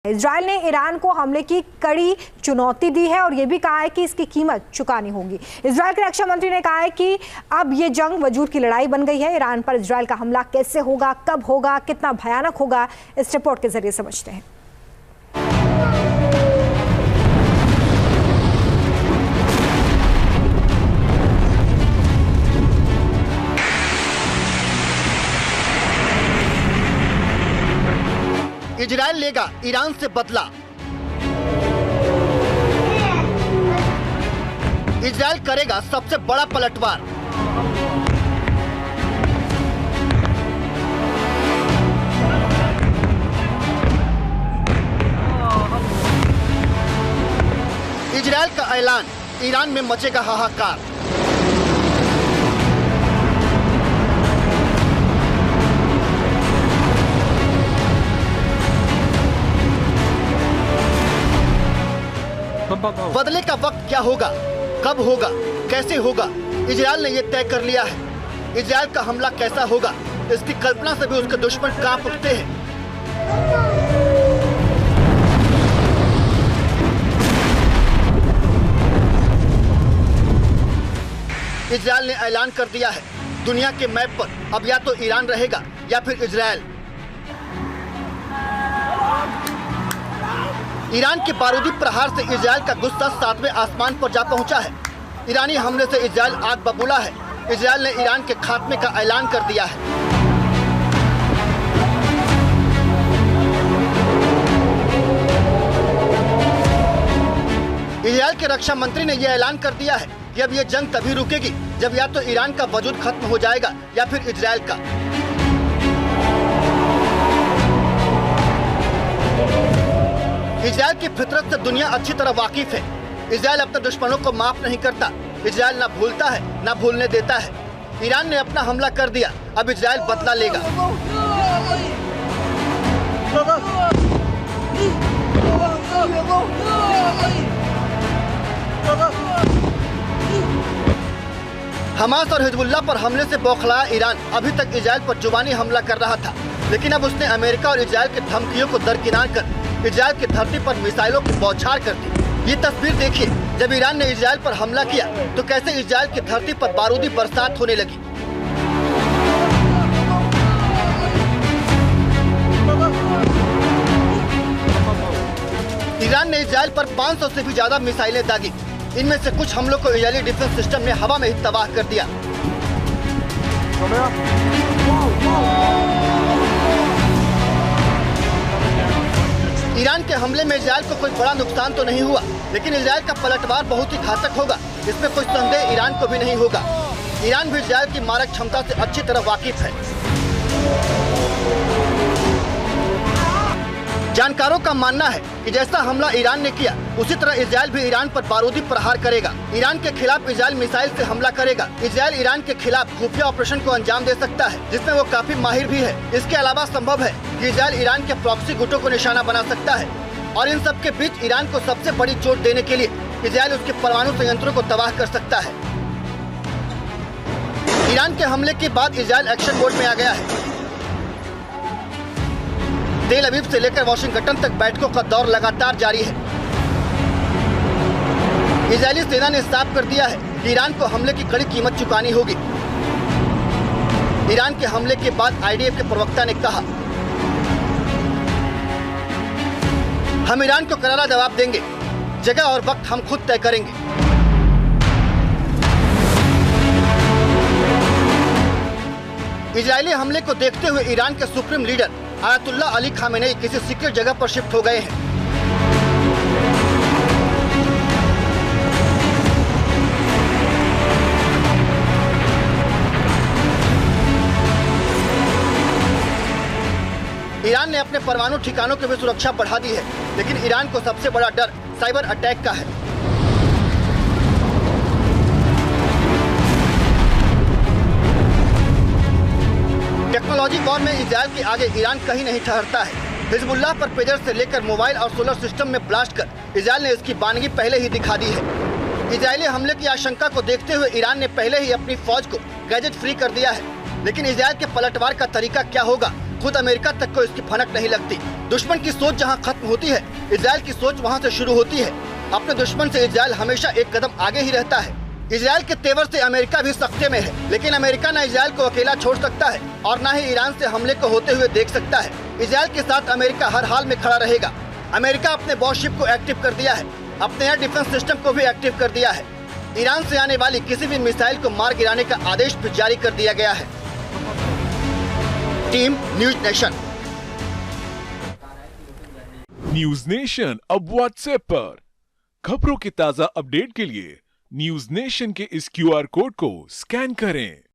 Israel ने Iran को हमले की कड़ी चुनौती दी है और यह भी कहा है कि इसकी कीमत चुकानी होगी। इजराइल के रक्षा मंत्री ने कहा है कि अब ये जंग वजूद की लड़ाई बन गई है। ईरान पर इजराइल का हमला कैसे होगा, कब होगा, कितना भयानक होगा, इस रिपोर्ट के जरिए समझते हैं। इजराइल लेगा ईरान से बदला। इजराइल करेगा सबसे बड़ा पलटवार। इजराइल का ऐलान, ईरान में मचेगा हाहाकार। बदले का वक्त क्या होगा, कब होगा, कैसे होगा, इजराइल ने यह तय कर लिया है। इजराइल का हमला कैसा होगा, इसकी कल्पना से भी उसके दुश्मन कांप उठते हैं। इजराइल ने ऐलान कर दिया है, दुनिया के मैप पर अब या तो ईरान रहेगा या फिर इजराइल। ईरान के बारूदी प्रहार से इजराइल का गुस्सा 7वें आसमान पर जा पहुंचा है। ईरानी हमले से इजराइल आग बबूला है। इजराइल ने ईरान के खात्मे का ऐलान कर दिया है। इजराइल के रक्षा मंत्री ने यह ऐलान कर दिया है कि अब यह जंग तभी रुकेगी जब या तो ईरान का वजूद खत्म हो जाएगा या फिर इजराइल का। इजराइल की फितरत से दुनिया अच्छी तरह वाकिफ है। इजराइल अपने दुश्मनों को माफ नहीं करता। इजराइल ना भूलता है, ना भूलने देता है। ईरान ने अपना हमला कर दिया, अब इजराइल बदला लेगा। हमास और हिजबुल्लाह पर हमले से बौखलाया ईरान अभी तक इजराइल पर जुबानी हमला कर रहा था, लेकिन अब उसने अमेरिका और इजराइल की धमकियों को दरकिनार कर इजराइल की धरती पर मिसाइलों की बौछार कर दी। ये तस्वीर देखिए, जब ईरान ने इजराइल पर हमला किया तो कैसे इजराइल की धरती पर बारूदी बरसात होने लगी। ईरान ने इजराइल पर 500 से भी ज्यादा मिसाइलें दागी। इनमें से कुछ हमलों को इजरायली डिफेंस सिस्टम ने हवा में ही तबाह कर दिया। ईरान के हमले में इजराइल को कोई बड़ा नुकसान तो नहीं हुआ, लेकिन इजराइल का पलटवार बहुत ही घातक होगा, इसमें कोई संदेह ईरान को भी नहीं होगा। ईरान भी इजराइल की मारक क्षमता से अच्छी तरह वाकिफ है। जानकारों का मानना है कि जैसा हमला ईरान ने किया, उसी तरह इजराइल भी ईरान पर बारूदी प्रहार करेगा। ईरान के खिलाफ इजराइल मिसाइल से हमला करेगा। इजराइल ईरान के खिलाफ खुफिया ऑपरेशन को अंजाम दे सकता है, जिसमें वो काफी माहिर भी है। इसके अलावा संभव है कि इजराइल ईरान के प्रॉक्सी गुटों को निशाना बना सकता है, और इन सब के बीच ईरान को सबसे बड़ी चोट देने के लिए इजराइल उसके परमाणु संयंत्रों को तबाह कर सकता है। ईरान के हमले के बाद इजराइल एक्शन मोड में आ गया है। तेल अवीव से लेकर वाशिंगटन तक बैठकों का दौर लगातार जारी है। इजरायली सेना ने साफ कर दिया है कि ईरान को हमले की कड़ी कीमत चुकानी होगी। ईरान के हमले के बाद आईडीएफ के प्रवक्ता ने कहा, हम ईरान को करारा जवाब देंगे, जगह और वक्त हम खुद तय करेंगे। इजरायली हमले को देखते हुए ईरान के supreme leader ayatollah Ali Khamenei किसी सीक्रेट जगह पर शिफ्ट हो गए हैं। ईरान ने अपने परमाणु ठिकानों की भी सुरक्षा बढ़ा दी है, लेकिन ईरान को सबसे बड़ा डर साइबर अटैक का है। टेक्नोलॉजी वॉर में इजराइल के आगे ईरान कहीं नहीं ठहरता है। हिजबुल्लाह पर पेजर से लेकर मोबाइल और सोलर सिस्टम में ब्लास्ट कर इजराइल ने इसकी बानगी पहले ही दिखा दी है। इजरायली हमले की आशंका को देखते हुए ईरान ने पहले ही अपनी फौज को गैजेट फ्री कर दिया है, लेकिन इजराइल के पलटवार का तरीका क्या होगा, खुद अमेरिका तक को इसकी भनक नहीं लगती। दुश्मन की सोच जहां खत्म होती है, इजराइल की सोच वहां से शुरू होती है। अपने दुश्मन से इजराइल हमेशा एक कदम आगे ही रहता है। इजराइल के तेवर से अमेरिका भी सख्ते में है, लेकिन अमेरिका न इजराइल को अकेला छोड़ सकता है और न ही ईरान से हमले को होते हुए देख सकता है। इजराइल के साथ अमेरिका हर हाल में खड़ा रहेगा। अमेरिका अपने वॉरशिप को एक्टिव कर दिया है, अपने एयर डिफेंस सिस्टम को भी एक्टिव कर दिया है। ईरान से आने वाली किसी भी मिसाइल को मार गिराने का आदेश भी जारी कर दिया गया है। Team news nation. News nation अब व्हाट्सएप पर खबरों के ताजा अपडेट के लिए न्यूज नेशन के इस QR कोड को स्कैन करें।